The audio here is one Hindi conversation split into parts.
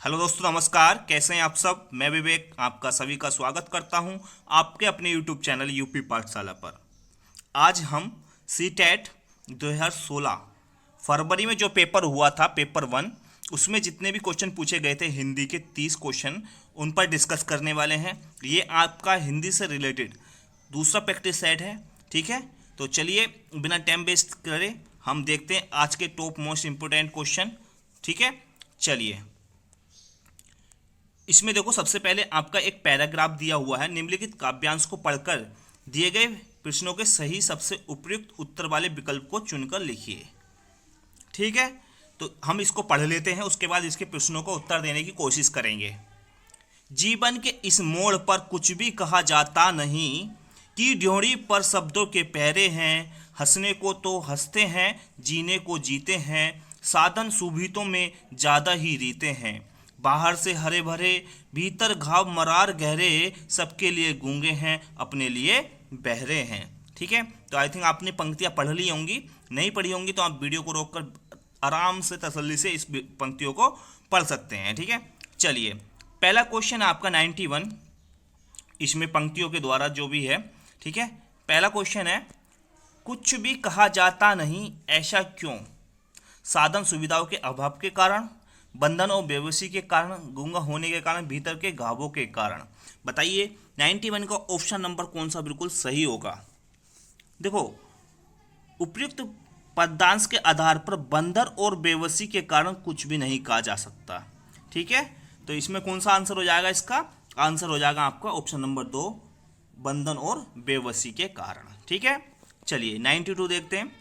हेलो दोस्तों, नमस्कार। कैसे हैं आप सब। मैं विवेक आपका सभी का स्वागत करता हूं आपके अपने यूट्यूब चैनल यूपी पाठशाला पर। आज हम सीटेट 2016 फरवरी में जो पेपर हुआ था, पेपर वन, उसमें जितने भी क्वेश्चन पूछे गए थे, हिंदी के 30 क्वेश्चन, उन पर डिस्कस करने वाले हैं। ये आपका हिंदी से रिलेटेड दूसरा प्रैक्टिस सेट है। ठीक है, तो चलिए बिना टाइम वेस्ट करे हम देखते हैं आज के टॉप मोस्ट इंपोर्टेंट क्वेश्चन। ठीक है, चलिए। इसमें देखो, सबसे पहले आपका एक पैराग्राफ दिया हुआ है। निम्नलिखित काव्यांश को पढ़कर दिए गए प्रश्नों के सही सबसे उपयुक्त उत्तर वाले विकल्प को चुनकर लिखिए। ठीक है, तो हम इसको पढ़ लेते हैं, उसके बाद इसके प्रश्नों को उत्तर देने की कोशिश करेंगे। जीवन के इस मोड़ पर कुछ भी कहा जाता नहीं कि ड्योढ़ी पर शब्दों के पहरे हैं। हंसने को तो हंसते हैं, जीने को जीते हैं, साधन सुविधों में ज़्यादा ही रीते हैं। बाहर से हरे भरे, भीतर घाव मरार गहरे, सबके लिए गूंगे हैं, अपने लिए बहरे हैं। ठीक है, तो आई थिंक आपने पंक्तियाँ पढ़ ली होंगी। नहीं पढ़ी होंगी तो आप वीडियो को रोककर आराम से तसल्ली से इस पंक्तियों को पढ़ सकते हैं। ठीक है, चलिए। पहला क्वेश्चन आपका 91, इसमें पंक्तियों के द्वारा जो भी है। ठीक है, पहला क्वेश्चन है, कुछ भी कहा जाता नहीं, ऐसा क्यों? साधन सुविधाओं के अभाव के कारण, बंधन और बेबसी के कारण, गूंगा होने के कारण, भीतर के घावों के कारण। बताइए 91 का ऑप्शन नंबर कौन सा बिल्कुल सही होगा। देखो, उपयुक्त पदांश के आधार पर बंधन और बेबसी के कारण कुछ भी नहीं कहा जा सकता। ठीक है, तो इसमें कौन सा आंसर हो जाएगा? इसका आंसर हो जाएगा आपका ऑप्शन नंबर 2, बंधन और बेबसी के कारण। ठीक है, चलिए 92 देखते हैं।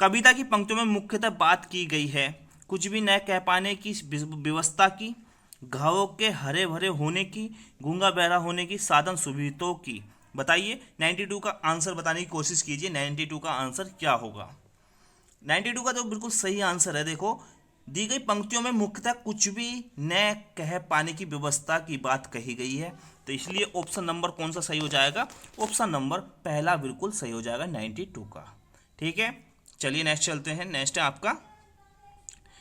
कविता की पंक्तियों में मुख्यतः बात की गई है कुछ भी न कह पाने की व्यवस्था की, घावों के हरे भरे होने की, गूंगा बहरा होने की, साधन सुविधाओं की। बताइए 92 का आंसर बताने की कोशिश कीजिए। 92 का आंसर क्या होगा? 92 का तो बिल्कुल सही आंसर है। देखो, दी गई पंक्तियों में मुख्यतः कुछ भी न कह पाने की व्यवस्था की बात कही गई है, तो इसलिए ऑप्शन नंबर कौन सा सही हो जाएगा? ऑप्शन नंबर पहला बिल्कुल सही हो जाएगा 92 का। ठीक है, चलिए नेक्स्ट चलते हैं। नेक्स्ट है आपका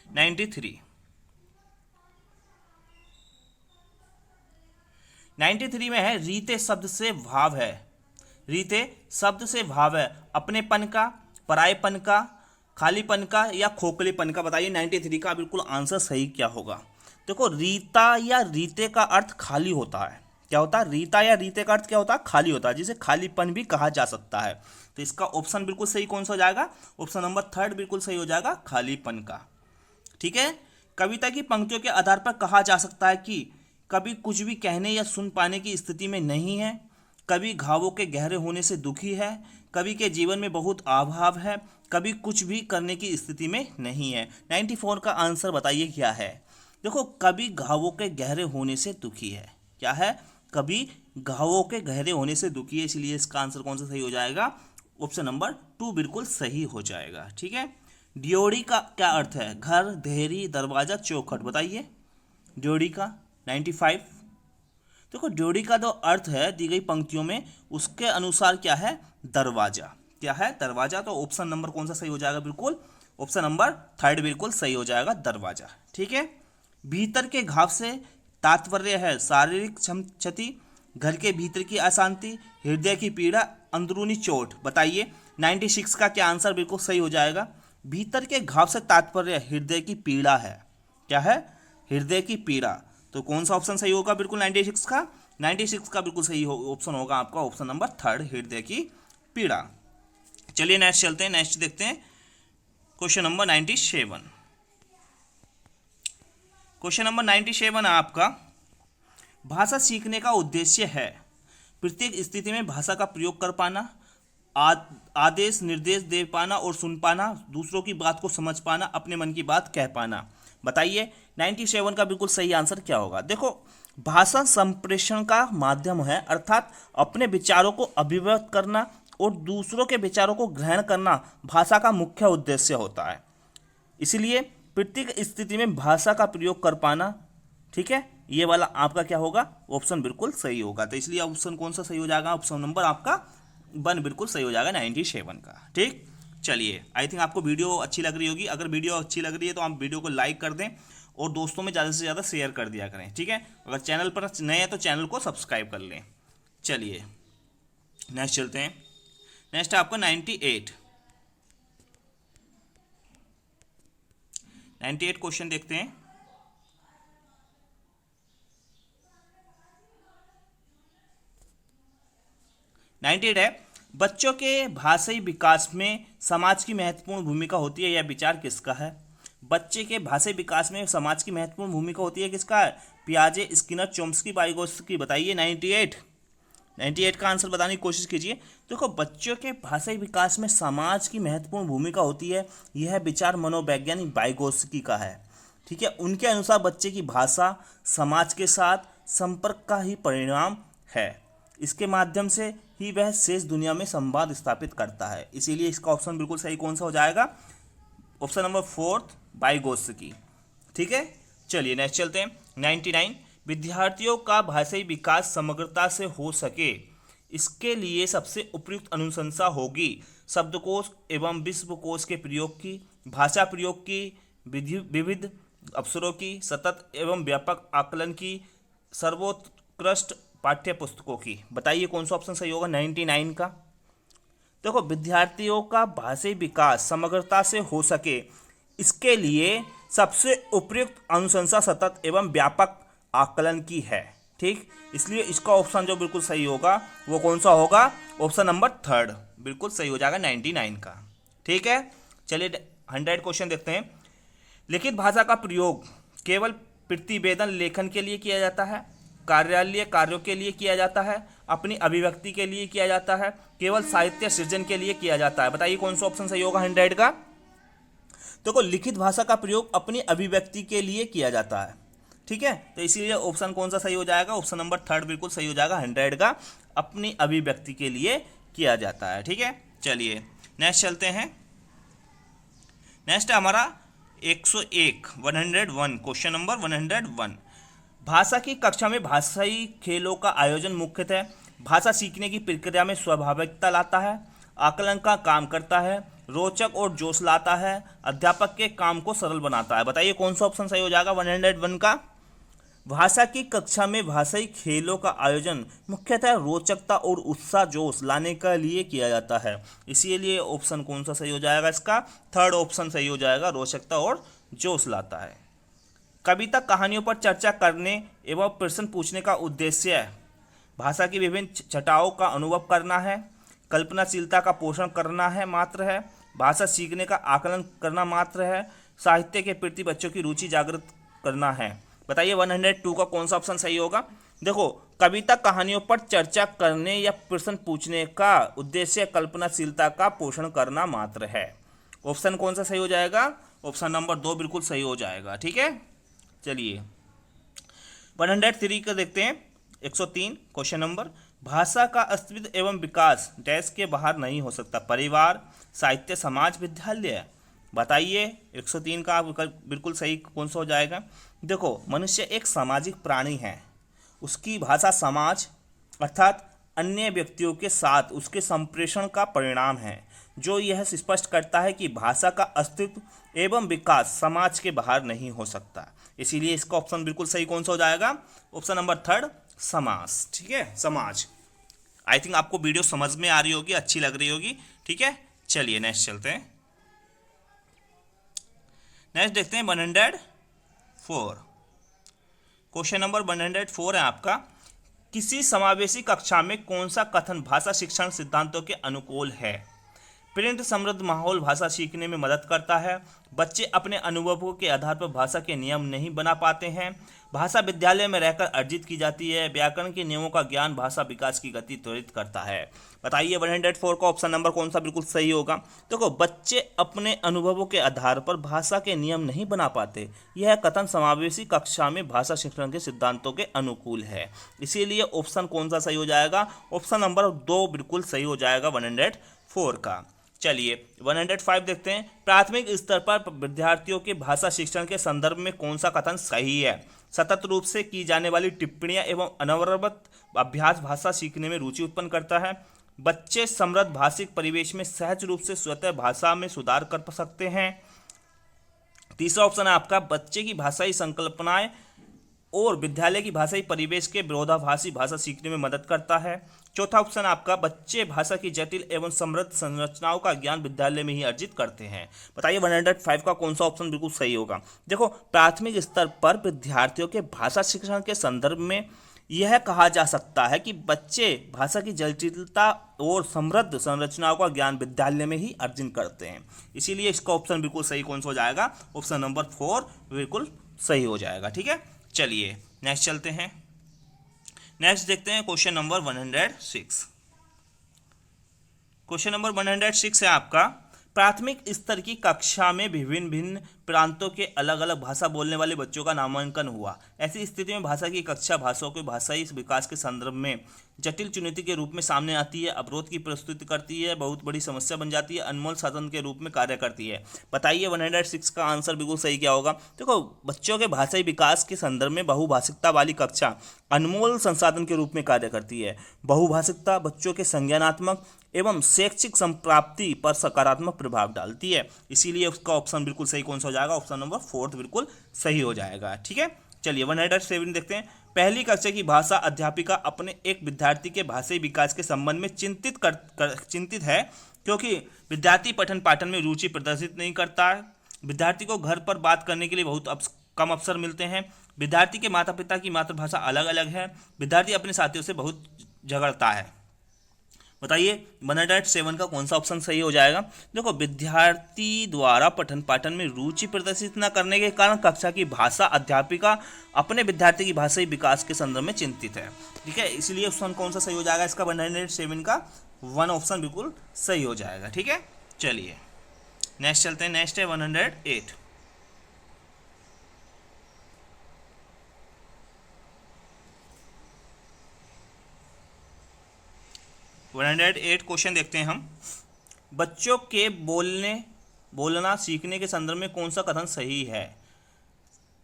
93। 93 में है, रीते शब्द से भाव है। रीते शब्द से भाव है अपनेपन का, परायेपन का, खालीपन का या खोखलेपन का। बताइए 93 का बिल्कुल आंसर सही क्या होगा? देखो, रीता या रीते का अर्थ खाली होता है। क्या होता है? रीता या रीते का अर्थ क्या होता है? खाली होता है, जिसे खालीपन भी कहा जा सकता है। तो इसका ऑप्शन बिल्कुल सही कौन सा हो जाएगा? ऑप्शन नंबर 3 बिल्कुल सही हो जाएगा, खालीपन का। ठीक है, कविता की पंक्तियों के आधार पर कहा जा सकता है कि कभी कुछ भी कहने या सुन पाने की स्थिति में नहीं है, कभी घावों के गहरे होने से दुखी है, कभी के जीवन में बहुत अभाव है, कभी कुछ भी करने की स्थिति में नहीं है। 94 का आंसर बताइए क्या है? देखो, कभी घावों के गहरे होने से दुखी है। क्या है? कभी घावों के गहरे होने से दुखी है, इसलिए इसका आंसर कौन सा सही हो जाएगा? ऑप्शन नंबर 2 बिल्कुल सही हो जाएगा। ठीक है, ड्योढ़ी का क्या अर्थ है? घर, देहरी, दरवाजा, चौखट। बताइए ड्योढ़ी का 95। देखो, ड्योढ़ी का जो अर्थ है दी गई पंक्तियों में, उसके अनुसार क्या है? दरवाजा। क्या है? दरवाजा। तो ऑप्शन नंबर कौन सा सही हो जाएगा? बिल्कुल ऑप्शन नंबर 3 बिल्कुल सही हो जाएगा, दरवाजा। ठीक है, भीतर के घाव से तात्पर्य है शारीरिक क्षति, घर के भीतर की अशांति, हृदय की पीड़ा, अंदरूनी चोट। बताइए 96 का क्या आंसर बिल्कुल सही हो जाएगा? भीतर के घाव से तात्पर्य हृदय की पीड़ा है। क्या है? हृदय की पीड़ा। तो कौन सा ऑप्शन सही होगा बिल्कुल 96 का? 96 का बिल्कुल सही ऑप्शन होगा आपका ऑप्शन नंबर 3, हृदय की पीड़ा। चलिए नेक्स्ट चलते हैं। नेक्स्ट देखते हैं क्वेश्चन नंबर 97। क्वेश्चन नंबर 97 आपका, भाषा सीखने का उद्देश्य है प्रत्येक स्थिति में भाषा का प्रयोग कर पाना, आदेश निर्देश दे पाना और सुन पाना, दूसरों की बात को समझ पाना, अपने मन की बात कह पाना। बताइए 97 का बिल्कुल सही आंसर क्या होगा? देखो, भाषा संप्रेषण का माध्यम है, अर्थात अपने विचारों को अभिव्यक्त करना और दूसरों के विचारों को ग्रहण करना भाषा का मुख्य उद्देश्य होता है। इसलिए प्रत्येक स्थिति में भाषा का प्रयोग कर पाना। ठीक है, ये वाला आपका क्या होगा? ऑप्शन बिल्कुल सही होगा। तो इसलिए ऑप्शन कौन सा सही हो जाएगा? ऑप्शन नंबर आपका 1 बिल्कुल सही हो जाएगा 97 का। ठीक, चलिए, आई थिंक आपको वीडियो अच्छी लग रही होगी। अगर वीडियो अच्छी लग रही है तो आप वीडियो को लाइक कर दें और दोस्तों में ज़्यादा से ज़्यादा शेयर कर दिया करें, ठीक है। अगर चैनल पर नए हैं तो चैनल को सब्सक्राइब कर लें। चलिए नेक्स्ट चलते हैं। नेक्स्ट है आपका 98 क्वेश्चन देखते हैं। है बच्चों के भाषाई विकास में समाज की महत्वपूर्ण भूमिका होती है, यह विचार किसका है? बच्चे के भाषाई विकास में समाज की महत्वपूर्ण भूमिका होती है, किसका है? पियाजे, स्किनर, चोम्स्की, वाइगोत्स्की। बताइए 98 का आंसर बताने की कोशिश कीजिए। देखो, बच्चों के भाषाई विकास में समाज की महत्वपूर्ण भूमिका होती है, यह विचार मनोवैज्ञानिक वाइगोत्स्की का है, ठीक है। उनके अनुसार बच्चे की भाषा समाज के साथ संपर्क का ही परिणाम है, इसके माध्यम से ही वह शेष दुनिया में संवाद स्थापित करता है। इसीलिए इसका ऑप्शन बिल्कुल सही कौन सा हो जाएगा? ऑप्शन नंबर 4 वाइगोत्स्की, ठीक है। चलिए नेक्स्ट चलते हैं। 99 विद्यार्थियों का भाषाई विकास समग्रता से हो सके, इसके लिए सबसे उपयुक्त अनुशंसा होगी शब्दकोश एवं विश्वकोश के प्रयोग की, भाषा प्रयोग की, विविध अवसरों की, सतत एवं व्यापक आकलन की, सर्वोत्कृष्ट पाठ्य पुस्तकों की। बताइए कौन सा ऑप्शन सही होगा 99 का? देखो, विद्यार्थियों का भाषाई विकास समग्रता से हो सके, इसके लिए सबसे उपयुक्त अनुशंसा सतत एवं व्यापक आकलन की है, ठीक। इसलिए इसका ऑप्शन जो बिल्कुल सही होगा वो कौन सा होगा? ऑप्शन नंबर 3 बिल्कुल सही हो जाएगा 99 का, ठीक है। चलिए 100 क्वेश्चन देखते हैं। लिखित भाषा का प्रयोग केवल प्रतिवेदन लेखन के लिए किया जाता है, कार्यालय कार्यों के लिए किया जाता है, अपनी अभिव्यक्ति के लिए किया जाता है, केवल साहित्य सृजन के लिए किया जाता है? बताइए कौन सा ऑप्शन सही होगा 100 का? देखो, लिखित भाषा का प्रयोग अपनी अभिव्यक्ति के लिए किया जाता है, ठीक है। तो इसीलिए ऑप्शन कौन सा सही हो जाएगा? ऑप्शन नंबर 3 बिल्कुल सही हो जाएगा 100 का, अपनी अभिव्यक्ति के लिए किया जाता है, ठीक है। चलिए नेक्स्ट चलते हैं। नेक्स्ट है हमारा 101 क्वेश्चन नंबर 101। भाषा की कक्षा में भाषाई खेलों का आयोजन मुख्यतः भाषा सीखने की प्रक्रिया में स्वाभाविकता लाता है, आकलन का काम करता है, रोचक और जोश लाता है, अध्यापक के काम को सरल बनाता है। बताइए कौन सा ऑप्शन सही हो जाएगा 101 का? भाषा की कक्षा में भाषाई खेलों का आयोजन मुख्यतः रोचकता और उत्साह जोश लाने के लिए किया जाता है, इसीलिए ऑप्शन कौन सा सही हो जाएगा इसका? 3rd ऑप्शन सही हो जाएगा, रोचकता और जोश लाता है। कविता कहानियों पर चर्चा करने एवं प्रश्न पूछने का उद्देश्य है भाषा की विभिन्न छटाओं का अनुभव करना है, कल्पनाशीलता का पोषण करना है मात्र है, भाषा सीखने का आकलन करना मात्र है, साहित्य के प्रति बच्चों की रुचि जागृत करना है। बताइए 102 का कौन सा ऑप्शन सही होगा? देखो, कविता कहानियों पर चर्चा करने या प्रश्न पूछने का उद्देश्य कल्पनाशीलता का पोषण करना मात्र है। ऑप्शन कौन सा सही हो जाएगा? ऑप्शन नंबर 2 बिल्कुल सही हो जाएगा, ठीक है। चलिए 103 का देखते हैं। 103 क्वेश्चन नंबर। भाषा का अस्तित्व एवं विकास डैश के बाहर नहीं हो सकता, परिवार, साहित्य, समाज, विद्यालय। बताइए 103 का विकल्प बिल्कुल सही कौन सा हो जाएगा? देखो, मनुष्य एक सामाजिक प्राणी है, उसकी भाषा समाज अर्थात अन्य व्यक्तियों के साथ उसके संप्रेषण का परिणाम है, जो यह स्पष्ट करता है कि भाषा का अस्तित्व एवं विकास समाज के बाहर नहीं हो सकता। इसीलिए इसका ऑप्शन बिल्कुल सही कौन सा हो जाएगा? ऑप्शन नंबर 3 समाज, ठीक है, समाज। आई थिंक आपको वीडियो समझ में आ रही होगी, अच्छी लग रही होगी, ठीक है। चलिए नेक्स्ट चलते हैं। नेक्स्ट देखते हैं 104 क्वेश्चन नंबर 104 है आपका। किसी समावेशी कक्षा में कौन सा कथन भाषा शिक्षण सिद्धांतों के अनुकूल है? प्रिंट समृद्ध माहौल भाषा सीखने में मदद करता है, बच्चे अपने अनुभवों के आधार पर भाषा के नियम नहीं बना पाते हैं, भाषा विद्यालय में रहकर अर्जित की जाती है, व्याकरण के नियमों का ज्ञान भाषा विकास की गति त्वरित करता है। बताइए 104 का ऑप्शन नंबर कौन सा बिल्कुल सही होगा? देखो, बच्चे अपने अनुभवों के आधार पर भाषा के नियम नहीं बना पाते, यह कथन समावेशी कक्षा में भाषा शिक्षण के सिद्धांतों के अनुकूल है, इसीलिए ऑप्शन कौन सा सही हो जाएगा? ऑप्शन नंबर 2 बिल्कुल सही हो जाएगा 104 का। चलिए 105 देखते हैं। प्राथमिक स्तर पर विद्यार्थियों के भाषा शिक्षण के संदर्भ में कौन सा कथन सही है? सतत रूप से की जाने वाली टिप्पणियां एवं अनवरत अभ्यास भाषा सीखने में रुचि उत्पन्न करता है, बच्चे समृद्ध भाषिक परिवेश में सहज रूप से स्वतः भाषा में सुधार कर सकते हैं, तीसरा ऑप्शन है आपका बच्चे की भाषाई संकल्पनाएं और विद्यालय की भाषाई परिवेश के विरोधाभासी भाषा सीखने में मदद करता है। चौथा ऑप्शन आपका बच्चे भाषा की जटिल एवं समृद्ध संरचनाओं का ज्ञान विद्यालय में ही अर्जित करते हैं। बताइए 105 का कौन सा ऑप्शन बिल्कुल सही होगा। देखो, प्राथमिक स्तर पर विद्यार्थियों के भाषा शिक्षण के संदर्भ में यह कहा जा सकता है कि बच्चे भाषा की जटिलता और समृद्ध संरचनाओं का ज्ञान विद्यालय में ही अर्जित करते हैं। इसीलिए इसका ऑप्शन बिल्कुल सही कौन सा हो जाएगा, ऑप्शन नंबर 4 बिल्कुल सही हो जाएगा। ठीक है, चलिए नेक्स्ट चलते हैं। नेक्स्ट देखते हैं क्वेश्चन नंबर 106। क्वेश्चन नंबर 106 है आपका, प्राथमिक स्तर की कक्षा में विभिन्न भिन्न प्रांतों के अलग अलग भाषा बोलने वाले बच्चों का नामांकन हुआ। ऐसी स्थिति में भाषा की कक्षा भाषाओं के भाषाई विकास के संदर्भ में जटिल चुनौती के रूप में सामने आती है, अवरोध की प्रस्तुति करती है, बहुत बड़ी समस्या बन जाती है, अनमोल साधन के रूप में कार्य करती है। बताइए 106 का आंसर बिल्कुल सही क्या होगा। देखो, बच्चों के भाषाई विकास के संदर्भ में बहुभाषिकता वाली कक्षा अनमोल संसाधन के रूप में कार्य करती है। बहुभाषिकता बच्चों के संज्ञानात्मक एवं शैक्षिक संप्राप्ति पर सकारात्मक प्रभाव डालती है। इसीलिए उसका ऑप्शन बिल्कुल सही कौन सा हो जाएगा, ऑप्शन नंबर 4 बिल्कुल सही हो जाएगा। ठीक है, चलिए 107 देखते हैं। पहली कक्षा की भाषा अध्यापिका अपने एक विद्यार्थी के भाषाई विकास के संबंध में चिंतित है, क्योंकि विद्यार्थी पठन पाठन में रुचि प्रदर्शित नहीं करता है। विद्यार्थी को घर पर बात करने के लिए बहुत कम अवसर मिलते हैं। विद्यार्थी के माता पिता की मातृभाषा अलग अलग है। विद्यार्थी अपने साथियों से बहुत झगड़ता है। बताइए 107 का कौन सा ऑप्शन सही हो जाएगा। देखो, विद्यार्थी द्वारा पठन पाठन में रुचि प्रदर्शित न करने के कारण कक्षा की भाषा अध्यापिका अपने विद्यार्थी की भाषाई विकास के संदर्भ में चिंतित है। ठीक है, इसलिए ऑप्शन कौन सा सही हो जाएगा इसका, 107 का 1 ऑप्शन बिल्कुल सही हो जाएगा। ठीक है, चलिए नेक्स्ट चलते हैं। नेक्स्ट है 108। 108 क्वेश्चन देखते हैं हम। बच्चों के बोलना सीखने के संदर्भ में कौन सा कथन सही है।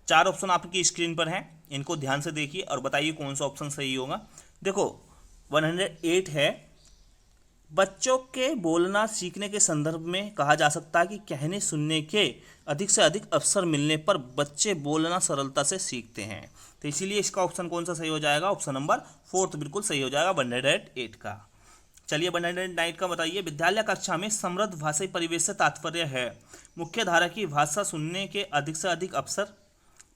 4 ऑप्शन आपकी स्क्रीन पर हैं, इनको ध्यान से देखिए और बताइए कौन सा ऑप्शन सही होगा। देखो 108 है, बच्चों के बोलना सीखने के संदर्भ में कहा जा सकता है कि कहने सुनने के अधिक से अधिक अवसर मिलने पर बच्चे बोलना सरलता से सीखते हैं। तो इसीलिए इसका ऑप्शन कौन सा सही हो जाएगा, ऑप्शन नंबर 4 बिल्कुल सही हो जाएगा 108 का। चलिए 109 का बताइए। विद्यालय कक्षा में समृद्ध भाषाई परिवेश से तात्पर्य है मुख्य धारा की भाषा सुनने के अधिक से अधिक अवसर,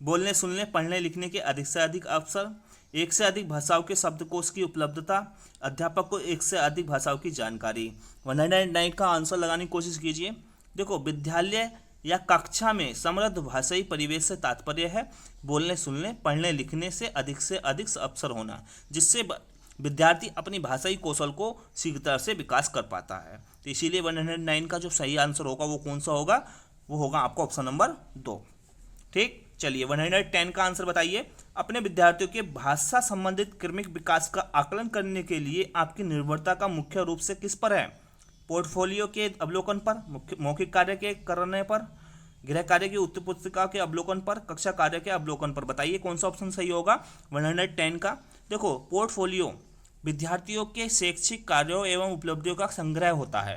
बोलने सुनने पढ़ने लिखने के अधिक से अधिक अवसर, एक से अधिक भाषाओं के शब्दकोश की उपलब्धता, अध्यापक को एक से अधिक भाषाओं की जानकारी। 109 का आंसर लगाने की कोशिश कीजिए। देखो, विद्यालय या कक्षा में समृद्ध भाषाई परिवेश से तात्पर्य है बोलने सुनने पढ़ने लिखने से अधिक अवसर होना, जिससे विद्यार्थी अपनी भाषाई कौशल को शीघ्रता से विकास कर पाता है। तो इसीलिए 109 का जो सही आंसर होगा वो कौन सा होगा, वो होगा आपका ऑप्शन नंबर 2। ठीक, चलिए 110 का आंसर बताइए। अपने विद्यार्थियों के भाषा संबंधित क्रमिक विकास का आकलन करने के लिए आपकी निर्भरता का मुख्य रूप से किस पर है। पोर्टफोलियो के अवलोकन पर, मौखिक कार्य के करने पर, गृह कार्य की उत्तर पुस्तिका के अवलोकन पर, कक्षा कार्य के अवलोकन पर। बताइए कौन सा ऑप्शन सही होगा 110 का। देखो, पोर्टफोलियो विद्यार्थियों के शैक्षिक कार्यों एवं उपलब्धियों का संग्रह होता है,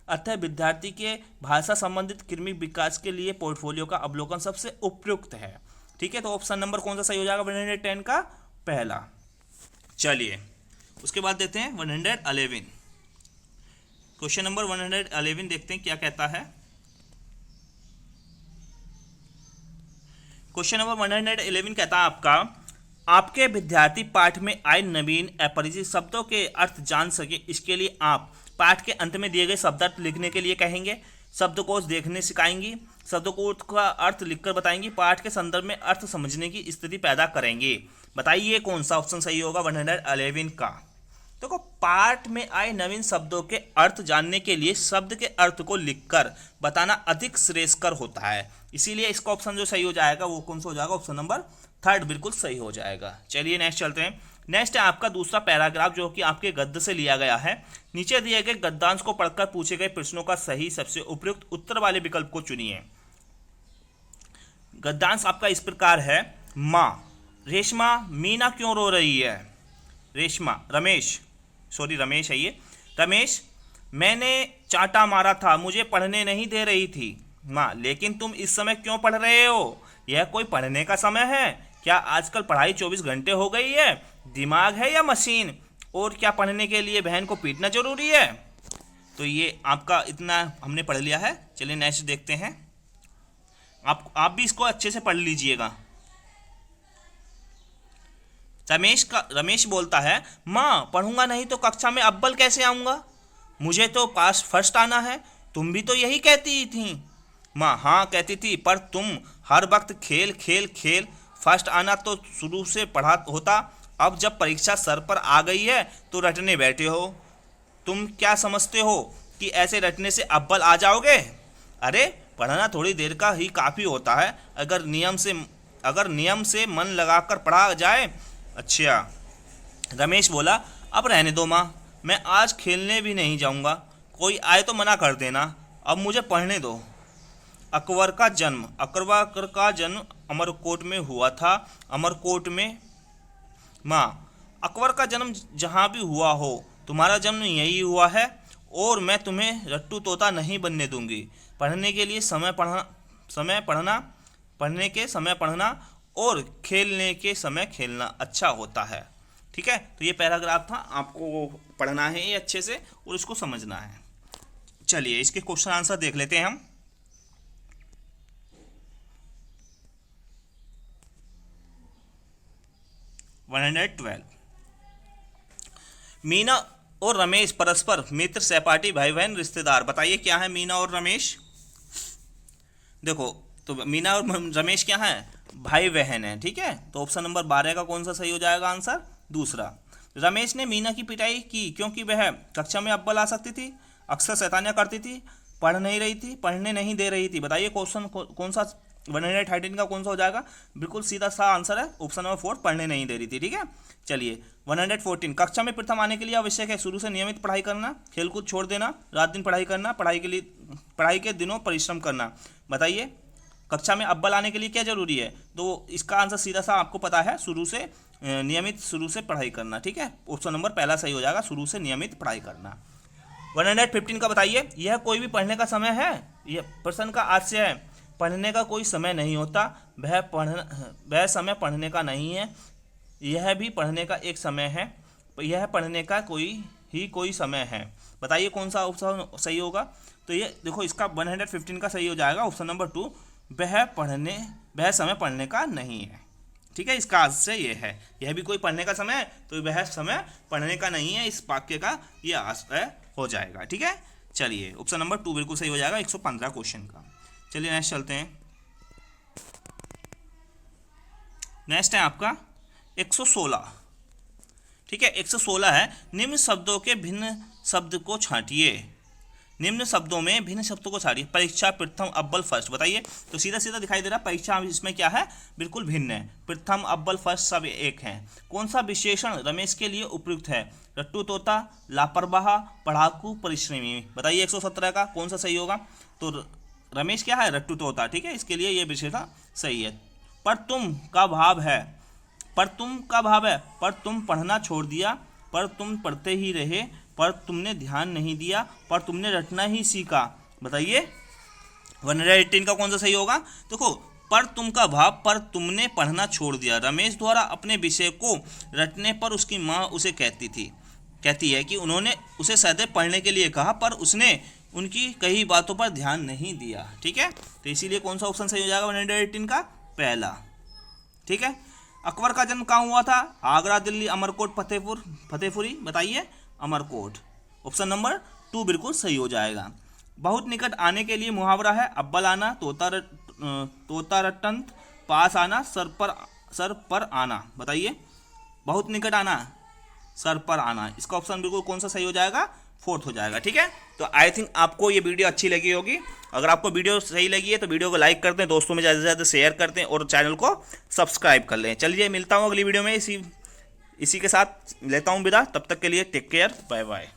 अतः विद्यार्थी के भाषा संबंधित क्रमिक विकास के लिए पोर्टफोलियो का अवलोकन सबसे उपयुक्त है। ठीक है, तो ऑप्शन नंबर कौन सा सही हो जाएगा 110 का, पहला। चलिए उसके बाद देते हैं 111। क्वेश्चन नंबर 111 देखते हैं क्या कहता है। क्वेश्चन नंबर 111 कहता है आपके विद्यार्थी पाठ में आए नवीन अपरिचित शब्दों के अर्थ जान सके, इसके लिए आप पाठ के अंत में दिए गए शब्दार्थ लिखने के लिए कहेंगे, शब्दकोश देखने सिखाएंगी, शब्दकोश का अर्थ लिखकर बताएंगी, पाठ के संदर्भ में अर्थ समझने की स्थिति पैदा करेंगे। बताइए कौन सा ऑप्शन सही होगा 111 का। देखो, पाठ में आए नवीन शब्दों के अर्थ जानने के लिए शब्द के अर्थ को लिखकर बताना अधिक श्रेयस्कर होता है, इसीलिए इसका ऑप्शन जो सही हो जाएगा वो कौन सा हो जाएगा, ऑप्शन नंबर 3 बिल्कुल सही हो जाएगा। चलिए नेक्स्ट चलते हैं। नेक्स्ट है आपका दूसरा पैराग्राफ जो कि आपके गद्य से लिया गया है। नीचे दिए गए गद्यांश को पढ़कर पूछे गए प्रश्नों का सही सबसे उपयुक्त उत्तर वाले विकल्प को चुनिए। गद्यांश आपका इस प्रकार है। माँ, रेशमा, मीना क्यों रो रही है। रेशमा, रमेश है ये। रमेश, मैंने चांटा मारा था, मुझे पढ़ने नहीं दे रही थी। माँ, लेकिन तुम इस समय क्यों पढ़ रहे हो? यह कोई पढ़ने का समय है क्या? आजकल पढ़ाई 24 घंटे हो गई है। दिमाग है या मशीन? और क्या पढ़ने के लिए बहन को पीटना जरूरी है? तो ये आपका इतना हमने पढ़ लिया है। चलिए नेक्स्ट देखते हैं। आप भी इसको अच्छे से पढ़ लीजिएगा। रमेश बोलता है, माँ पढ़ूंगा नहीं तो कक्षा में अव्वल कैसे आऊंगा? मुझे तो पास फर्स्ट आना है। तुम भी तो यही कहती थी। माँ, हाँ कहती थी, पर तुम हर वक्त खेल खेल खेल। फर्स्ट आना तो शुरू से पढ़ा होता। अब जब परीक्षा सर पर आ गई है तो रटने बैठे हो। तुम क्या समझते हो कि ऐसे रटने से अव्वल आ जाओगे? अरे पढ़ना थोड़ी देर का ही काफ़ी होता है, अगर नियम से मन लगाकर पढ़ा जाए। अच्छा। रमेश बोला, अब रहने दो माँ, मैं आज खेलने भी नहीं जाऊँगा। कोई आए तो मना कर देना, अब मुझे पढ़ने दो। अकबर का जन्म अमरकोट में हुआ था। अमरकोट में? माँ, अकबर का जन्म जहाँ भी हुआ हो, तुम्हारा जन्म यही हुआ है, और मैं तुम्हें रट्टू तोता नहीं बनने दूंगी। पढ़ने के समय पढ़ना और खेलने के समय खेलना अच्छा होता है। ठीक है, तो ये पैराग्राफ था, आपको पढ़ना है ये अच्छे से और इसको समझना है। चलिए इसके क्वेश्चन आंसर देख लेते हैं हम। मीना और रमेश परस्पर मित्र, सहपाठी, भाई बहन, रिश्तेदार। बताइए क्या है मीना और रमेश? देखो, तो मीना और रमेश क्या है? भाई बहन है। ठीक है, तो ऑप्शन नंबर 12 का कौन सा सही हो जाएगा आंसर? दूसरा। रमेश ने मीना की पिटाई की क्योंकि वह कक्षा में अव्वल आ सकती थी, अक्सर शैतानियां करती थी, पढ़ने नहीं दे रही थी। बताइए क्वेश्चन कौन सा 113 का कौन सा हो जाएगा? बिल्कुल सीधा सा आंसर है ऑप्शन नंबर 4, पढ़ने नहीं दे रही थी। ठीक है, चलिए 114, कक्षा में प्रथम आने के लिए आवश्यक है शुरू से नियमित पढ़ाई करना, खेलकूद छोड़ देना, रात दिन पढ़ाई करना, पढ़ाई के दिनों परिश्रम करना। बताइए कक्षा में अव्वल आने के लिए क्या जरूरी है? तो इसका आंसर सीधा सा आपको पता है, शुरू से पढ़ाई करना। ठीक है, ऑप्शन नंबर पहला सही हो जाएगा, शुरू से नियमित पढ़ाई करना। 115 का बताइए, यह कोई भी पढ़ने का समय है? यह प्रश्न का आशय है, पढ़ने का कोई समय नहीं होता, वह समय पढ़ने का नहीं है, यह भी पढ़ने का एक समय है, यह पढ़ने का कोई समय है। बताइए कौन सा ऑप्शन सही होगा? तो ये देखो, इसका 115 का सही हो जाएगा ऑप्शन नंबर 2, वह समय पढ़ने का नहीं है। ठीक है, इसका आशय ये है, यह भी कोई पढ़ने का समय है, तो वह समय पढ़ने का नहीं है, इस वाक्य का ये आशय हो जाएगा। ठीक है, चलिए ऑप्शन नंबर 2 बिल्कुल सही हो जाएगा 115 क्वेश्चन का। चलिए नेक्स्ट चलते हैं। नेक्स्ट है आपका 116। ठीक है, 116 है, निम्न शब्दों के भिन्न शब्द को छांटिए। निम्न शब्दों में भिन्न शब्दों को छांटिए। परीक्षा, प्रथम, अव्वल, फर्स्ट। बताइए, तो सीधा सीधा दिखाई दे रहा है, परीक्षा इसमें क्या है? बिल्कुल भिन्न है। प्रथम, अव्वल, फर्स्ट सब एक हैं। कौन सा विशेषण रमेश के लिए उपयुक्त है? रट्टू तोता, लापरवाह, पढ़ाकू, परिश्रमी। बताइए 117 का कौन सा सही होगा? तो रमेश क्या है? रट्टू तोता। ठीक है, इसके लिए ये विशेषण सही है। पर तुम का भाव है, पर तुम पढ़ना छोड़ दिया, पर तुम पढ़ते ही रहे, पर तुमने ध्यान नहीं दिया, पर तुमने रटना ही सीखा। बताइए 118 का कौन सा सही होगा? देखो, पर तुम का भाव, पर तुमने पढ़ना छोड़ दिया। रमेश द्वारा अपने विषय को रटने पर उसकी माँ उसे कहती है कि उन्होंने उसे सदैव पढ़ने के लिए कहा, पर उसने उनकी कई बातों पर ध्यान नहीं दिया। ठीक है, तो इसीलिए कौन सा ऑप्शन सही हो जाएगा 118 का? पहला। ठीक है, अकबर का जन्म कहाँ हुआ था? आगरा, दिल्ली, अमरकोट, फतेहपुरी। बताइए अमरकोट। ऑप्शन नंबर 2 बिल्कुल सही हो जाएगा। बहुत निकट आने के लिए मुहावरा है, अव्वल आना, तोता रटंत, पास आना, सर पर आना। बताइए बहुत निकट आना, सर पर आना, इसका ऑप्शन बिल्कुल कौन सा सही हो जाएगा? 4th हो जाएगा। ठीक है, तो आई थिंक आपको ये वीडियो अच्छी लगी होगी। अगर आपको वीडियो सही लगी है तो वीडियो को लाइक कर दें, दोस्तों में ज़्यादा से ज़्यादा शेयर कर दें और चैनल को सब्सक्राइब कर लें। चलिए मिलता हूँ अगली वीडियो में, इसी के साथ लेता हूँ विदा। तब तक के लिए टेक केयर, बाय बाय।